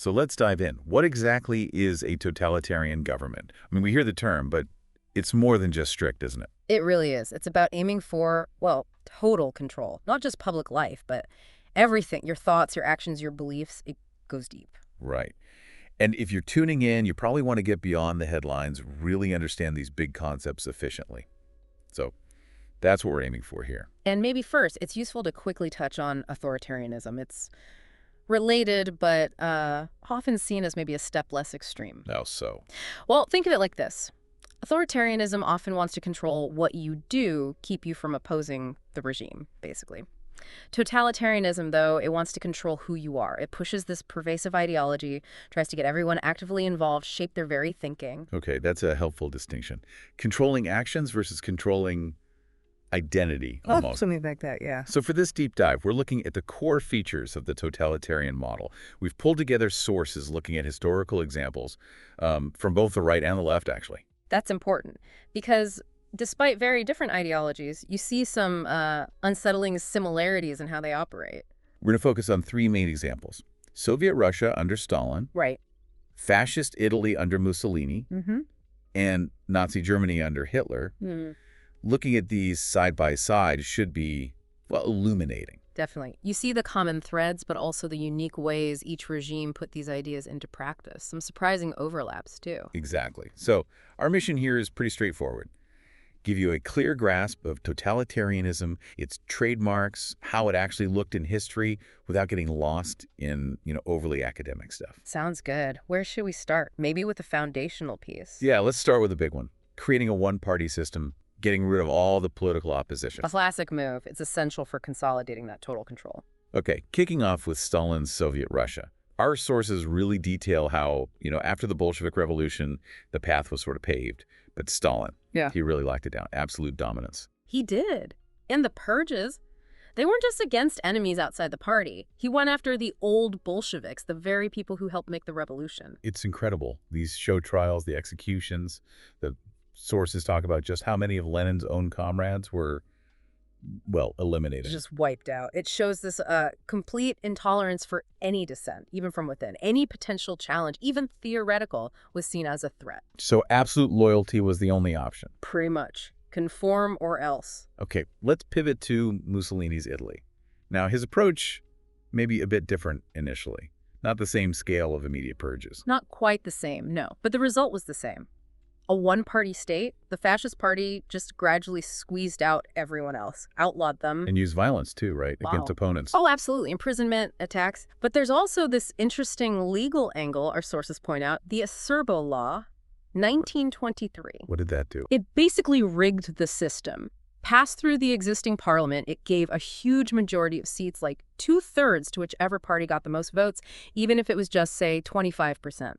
So let's dive in. What exactly is a totalitarian government? I mean, we hear the term, but it's more than just strict, isn't it? It really is. It's about aiming for, well, total control. Not just public life, but everything. Your thoughts, your actions, your beliefs. It goes deep. Right. And if you're tuning in, you probably want to get beyond the headlines, really understand these big concepts efficiently. So that's what we're aiming for here. And maybe first, it's useful to quickly touch on authoritarianism. It's related, but often seen as maybe a step less extreme. How so? Well, think of it like this. Authoritarianism often wants to control what you do, keep you from opposing the regime, basically. Totalitarianism, though, it wants to control who you are. It pushes this pervasive ideology, tries to get everyone actively involved, shape their very thinking. Okay, that's a helpful distinction. Controlling actions versus controlling identity, almost. Something like that, yeah. So for this deep dive, we're looking at the core features of the totalitarian model. We've pulled together sources looking at historical examples from both the right and the left, actually. That's important because despite very different ideologies, you see some unsettling similarities in how they operate. We're going to focus on three main examples. Soviet Russia under Stalin, Right. Fascist Italy under Mussolini, Mm-hmm. and Nazi Germany under Hitler. Looking at these side by side should be, well, illuminating. Definitely. You see the common threads, but also the unique ways each regime put these ideas into practice. Some surprising overlaps, too. Exactly. So our mission here is pretty straightforward. Give you a clear grasp of totalitarianism, its trademarks, how it actually looked in history without getting lost in, overly academic stuff. Sounds good. Where should we start? Maybe with a foundational piece. Yeah, let's start with a big one. Creating a one-party system, getting rid of all the political opposition. A classic move. It's essential for consolidating that total control. Okay, kicking off with Stalin's Soviet Russia. Our sources really detail how, after the Bolshevik Revolution, the path was sort of paved. But Stalin, he really locked it down. Absolute dominance. He did. And the purges, they weren't just against enemies outside the party. He went after the old Bolsheviks, the very people who helped make the revolution. It's incredible. These show trials, the executions, the sources talk about just how many of Lenin's own comrades were, well, eliminated. Just wiped out. It shows this complete intolerance for any dissent, even from within. Any potential challenge, even theoretical, was seen as a threat. So absolute loyalty was the only option. Pretty much. Conform or else. Okay, let's pivot to Mussolini's Italy. Now, his approach may be a bit different initially. Not the same scale of immediate purges. Not quite the same, no. But the result was the same. A one-party state, the fascist party just gradually squeezed out everyone else, outlawed them. And used violence too, right? Wow. Against opponents. Oh, absolutely. Imprisonment, attacks. But there's also this interesting legal angle, our sources point out, the Acerbo Law, 1923. What did that do? It basically rigged the system. Passed through the existing parliament, it gave a huge majority of seats, like 2/3 to whichever party got the most votes, even if it was just, say, 25%.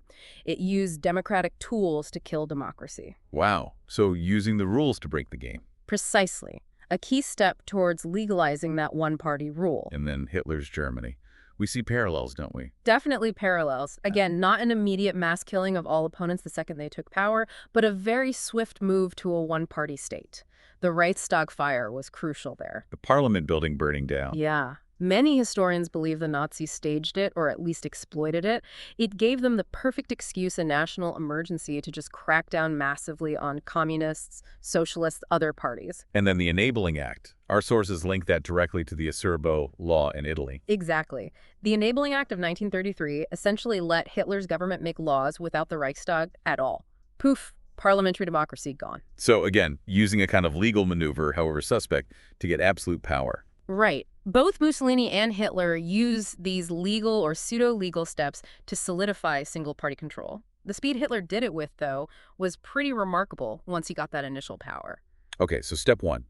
It used democratic tools to kill democracy. Wow. So using the rules to break the game. Precisely. A key step towards legalizing that one-party rule. And then Hitler's Germany. We see parallels, don't we? Definitely parallels. Again, not an immediate mass killing of all opponents the second they took power, but a very swift move to a one-party state. The Reichstag fire was crucial there. The parliament building burning down. Yeah. Many historians believe the Nazis staged it, or at least exploited it. It gave them the perfect excuse, a national emergency, to just crack down massively on communists, socialists, other parties. And then the Enabling Act. Our sources link that directly to the Acerbo Law in Italy. Exactly. The Enabling Act of 1933 essentially let Hitler's government make laws without the Reichstag at all. Poof. Parliamentary democracy gone. So again, using a kind of legal maneuver, however suspect, to get absolute power. Right. Both Mussolini and Hitler use these legal or pseudo-legal steps to solidify single-party control. The speed Hitler did it with, though, was pretty remarkable once he got that initial power. Okay, so step one,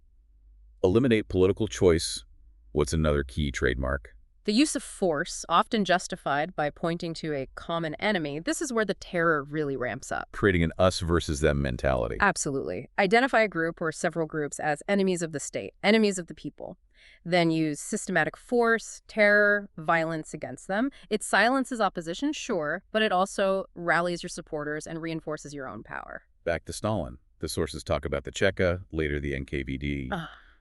eliminate political choice. What's another key trademark? The use of force, often justified by pointing to a common enemy, this is where the terror really ramps up. Creating an us versus them mentality. Absolutely. Identify a group or several groups as enemies of the state, enemies of the people. Then use systematic force, terror, violence against them. It silences opposition, sure, but it also rallies your supporters and reinforces your own power. Back to Stalin. The sources talk about the Cheka, later the NKVD.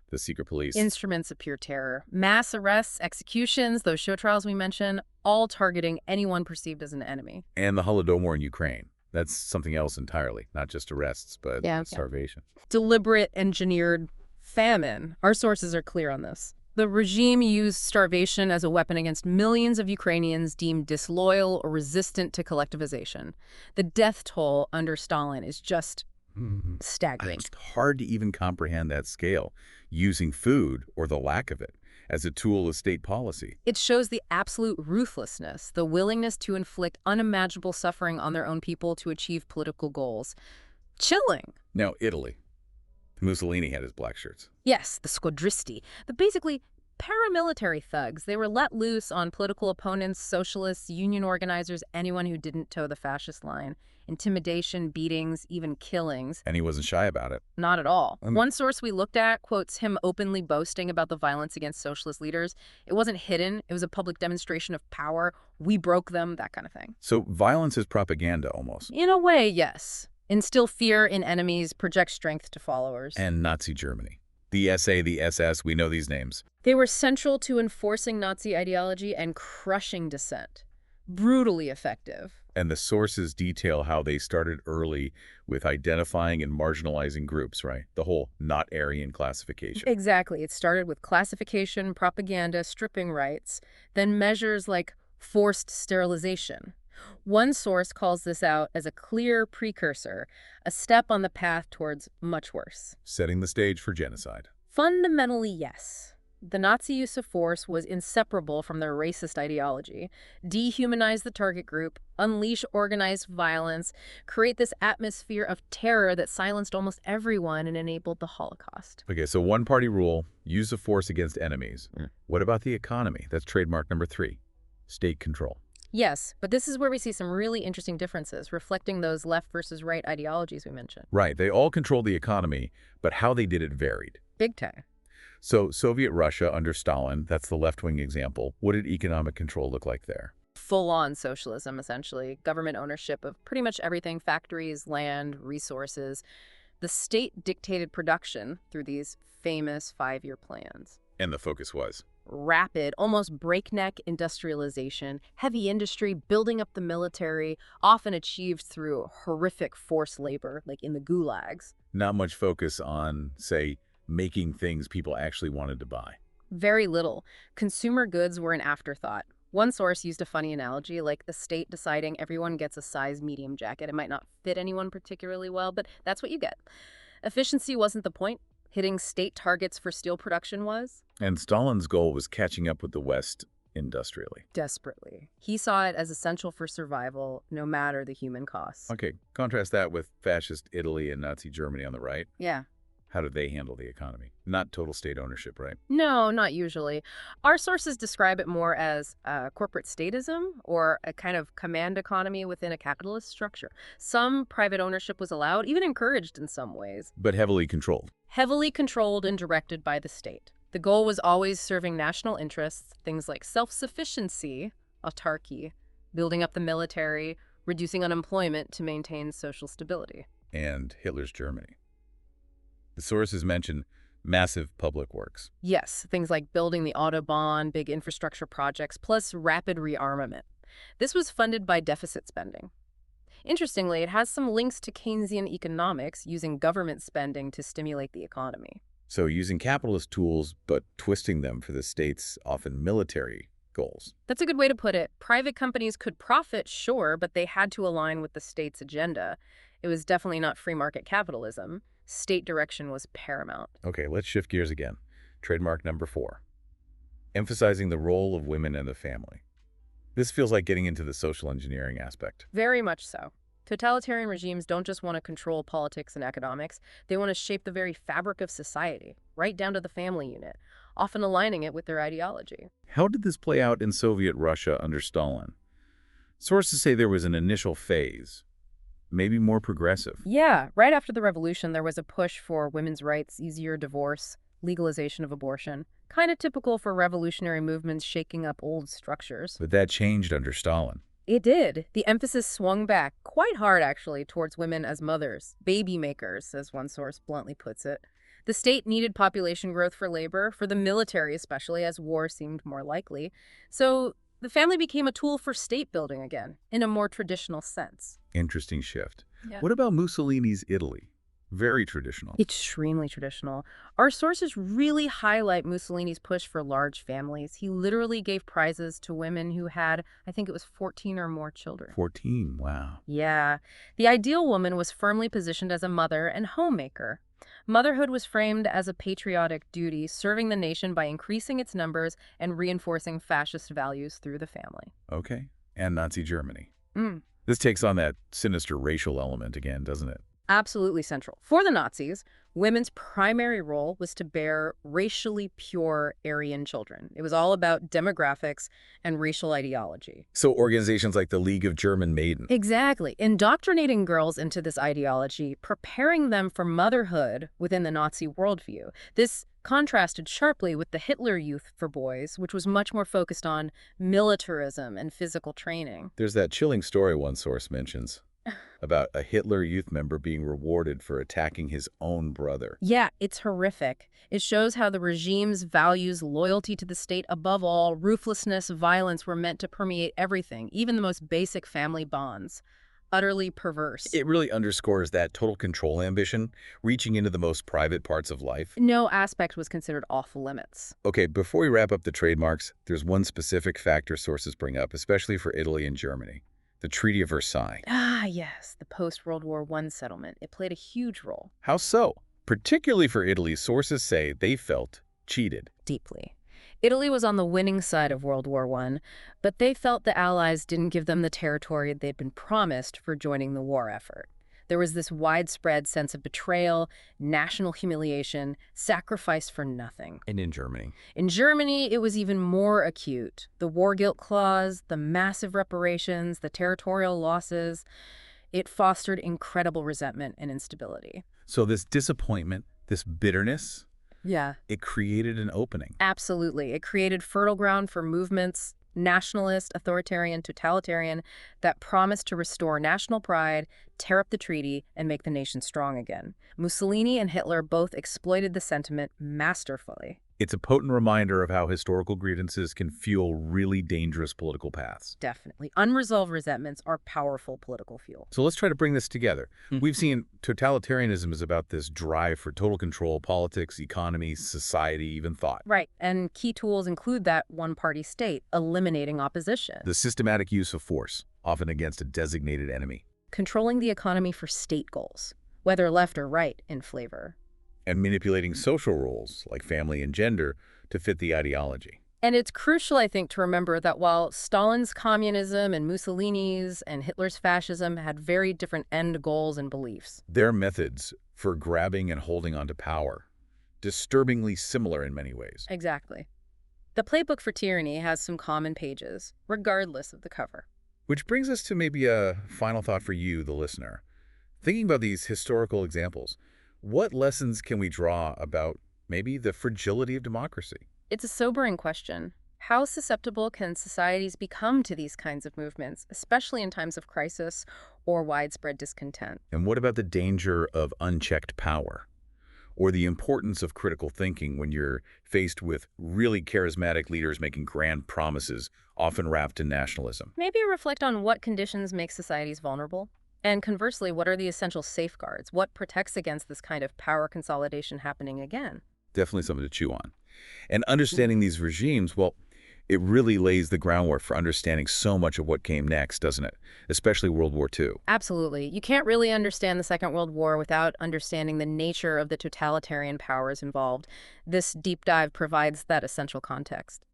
The the secret police. Instruments of pure terror. Mass arrests, executions, those show trials we mentioned, all targeting anyone perceived as an enemy. And the Holodomor in Ukraine. That's something else entirely, not just arrests, but Yeah. starvation. Deliberate, engineered famine. Our sources are clear on this. The regime used starvation as a weapon against millions of Ukrainians deemed disloyal or resistant to collectivization. The death toll under Stalin is just staggering. It's hard to even comprehend that scale, using food, or the lack of it, as a tool of state policy. It shows the absolute ruthlessness, the willingness to inflict unimaginable suffering on their own people to achieve political goals. Chilling. Now, Italy. Mussolini had his black shirts. Yes, the squadristi, the basically paramilitary thugs. They were let loose on political opponents, socialists, union organizers, anyone who didn't toe the fascist line. Intimidation, beatings, even killings. And he wasn't shy about it. Not at all. One source we looked at quotes him openly boasting about the violence against socialist leaders. It wasn't hidden. It was a public demonstration of power. We broke them, that kind of thing. So violence is propaganda, almost. In a way, yes. Instill fear in enemies, project strength to followers. And Nazi Germany. The SA, the SS, we know these names. They were central to enforcing Nazi ideology and crushing dissent. Brutally effective. And the sources detail how they started early with identifying and marginalizing groups, right? The whole not Aryan classification. Exactly. It started with classification, propaganda, stripping rights, then measures like forced sterilization. One source calls this out as a clear precursor, a step on the path towards much worse. Setting the stage for genocide. Fundamentally, yes. The Nazi use of force was inseparable from their racist ideology. Dehumanize the target group, unleash organized violence, create this atmosphere of terror that silenced almost everyone and enabled the Holocaust. Okay, so one-party rule, use of force against enemies. What about the economy? That's trademark number 3, state control. Yes, but this is where we see some really interesting differences, reflecting those left versus right ideologies we mentioned. Right, they all controlled the economy, but how they did it varied. Big time. So Soviet Russia under Stalin, that's the left-wing example. What did economic control look like there? Full-on socialism, essentially. Government ownership of pretty much everything, factories, land, resources. The state dictated production through these famous 5-year plans. And the focus was? Rapid, almost breakneck industrialization, heavy industry, building up the military, often achieved through horrific forced labor, like in the gulags. Not much focus on, say, making things people actually wanted to buy. Very little. Consumer goods were an afterthought. One source used a funny analogy, like the state deciding everyone gets a size medium jacket. It might not fit anyone particularly well, but that's what you get. Efficiency wasn't the point. Hitting state targets for steel production was. And Stalin's goal was catching up with the West industrially. Desperately. He saw it as essential for survival, no matter the human costs. Okay, contrast that with fascist Italy and Nazi Germany on the right. Yeah. How did they handle the economy? Not total state ownership, right? No, not usually. Our sources describe it more as corporate statism or a kind of command economy within a capitalist structure. Some private ownership was allowed, even encouraged in some ways. But heavily controlled. Heavily controlled and directed by the state. The goal was always serving national interests, things like self-sufficiency, autarky, building up the military, reducing unemployment to maintain social stability. And Hitler's Germany. The sources mention massive public works. Yes, things like building the Autobahn, big infrastructure projects, plus rapid rearmament. This was funded by deficit spending. Interestingly, it has some links to Keynesian economics, using government spending to stimulate the economy. So using capitalist tools, but twisting them for the state's often military goals. That's a good way to put it. Private companies could profit, sure, but they had to align with the state's agenda. It was definitely not free market capitalism. State direction was paramount. Okay, let's shift gears again. Trademark number 4. Emphasizing the role of women and the family. This feels like getting into the social engineering aspect. Very much so. Totalitarian regimes don't just want to control politics and economics. They want to shape the very fabric of society, right down to the family unit, often aligning it with their ideology. How did this play out in Soviet Russia under Stalin? Sources say there was an initial phase, maybe more progressive. Yeah, right after the revolution, there was a push for women's rights, easier divorce, legalization of abortion. Kind of typical for revolutionary movements shaking up old structures. But that changed under Stalin. It did. The emphasis swung back, quite hard actually, towards women as mothers, baby makers, as one source bluntly puts it. The state needed population growth for labor, for the military especially, as war seemed more likely. So the family became a tool for state building again, in a more traditional sense. Interesting shift. Yeah. What about Mussolini's Italy? Very traditional. Extremely traditional. Our sources really highlight Mussolini's push for large families. He literally gave prizes to women who had, I think it was 14 or more children. 14, wow. Yeah. The ideal woman was firmly positioned as a mother and homemaker. Motherhood was framed as a patriotic duty, serving the nation by increasing its numbers and reinforcing fascist values through the family. Okay. And Nazi Germany. Mm. This takes on that sinister racial element again, doesn't it? Absolutely central. For the Nazis, women's primary role was to bear racially pure Aryan children. It was all about demographics and racial ideology. So organizations like the League of German Maiden. Exactly. Indoctrinating girls into this ideology, preparing them for motherhood within the Nazi worldview. This contrasted sharply with the Hitler Youth for Boys, which was much more focused on militarism and physical training. There's that chilling story one source mentions about a Hitler Youth member being rewarded for attacking his own brother. Yeah, it's horrific. It shows how the regime's values loyalty to the state above all, ruthlessness, violence were meant to permeate everything, even the most basic family bonds. Utterly perverse. It really underscores that total control ambition, reaching into the most private parts of life. No aspect was considered off limits. Okay, before we wrap up the trademarks, there's one specific factor sources bring up, especially for Italy and Germany. The Treaty of Versailles. Ah, yes, the post-World War I settlement. It played a huge role. How so? Particularly for Italy, sources say they felt cheated. Deeply. Italy was on the winning side of World War I, but they felt the Allies didn't give them the territory they'd been promised for joining the war effort. There was this widespread sense of betrayal, national humiliation, sacrifice for nothing. And in Germany? In Germany, it was even more acute. The war guilt clause, the massive reparations, the territorial losses, it fostered incredible resentment and instability. So this disappointment, this bitterness, Yeah. it created an opening. Absolutely. It created fertile ground for movements, nationalist, authoritarian, totalitarian, that promised to restore national pride, tear up the treaty, and make the nation strong again. Mussolini and Hitler both exploited the sentiment masterfully. It's a potent reminder of how historical grievances can fuel really dangerous political paths. Definitely. Unresolved resentments are powerful political fuel. So let's try to bring this together. We've seen totalitarianism is about this drive for total control, politics, economy, society, even thought. Right. And key tools include that one-party state, eliminating opposition. The systematic use of force, often against a designated enemy. Controlling the economy for state goals, whether left or right in flavor. And manipulating social roles, like family and gender, to fit the ideology. And it's crucial, I think, to remember that while Stalin's communism and Mussolini's and Hitler's fascism had very different end goals and beliefs. Their methods for grabbing and holding onto power, disturbingly similar in many ways. Exactly. The playbook for tyranny has some common pages, regardless of the cover. Which brings us to maybe a final thought for you, the listener. Thinking about these historical examples, what lessons can we draw about maybe the fragility of democracy? It's a sobering question. How susceptible can societies become to these kinds of movements, especially in times of crisis or widespread discontent? And what about the danger of unchecked power? Or the importance of critical thinking when you're faced with really charismatic leaders making grand promises, often wrapped in nationalism? Maybe reflect on what conditions make societies vulnerable. And conversely, what are the essential safeguards? What protects against this kind of power consolidation happening again? Definitely something to chew on. And understanding these regimes, well, it really lays the groundwork for understanding so much of what came next, doesn't it? Especially World War II. Absolutely. You can't really understand the Second World War without understanding the nature of the totalitarian powers involved. This deep dive provides that essential context.